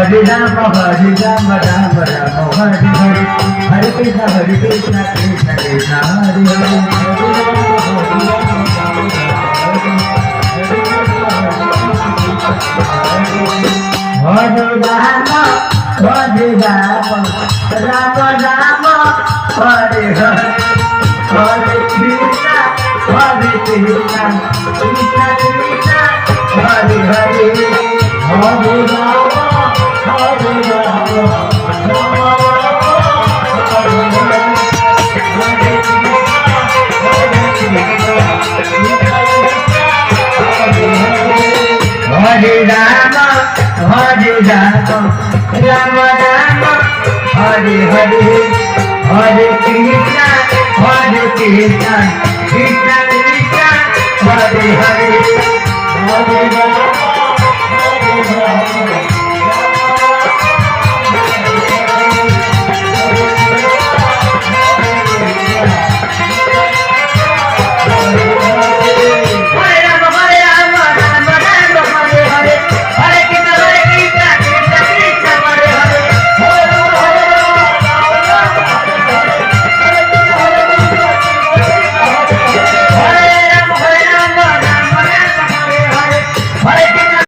Hare Rama Rama Rama Hare Hare Hare Krishna Krishna Krishna Hare Hare Hare Rama Rama Rama Hare Hare Hare Krishna Krishna Krishna Hare Hare Hare Rama Hare Rama, Hare Rama, Rama Rama, Hare Hare, Hare Krishna, Krishna Krishna, Hare Hare, Hare Rama, Hare Rama.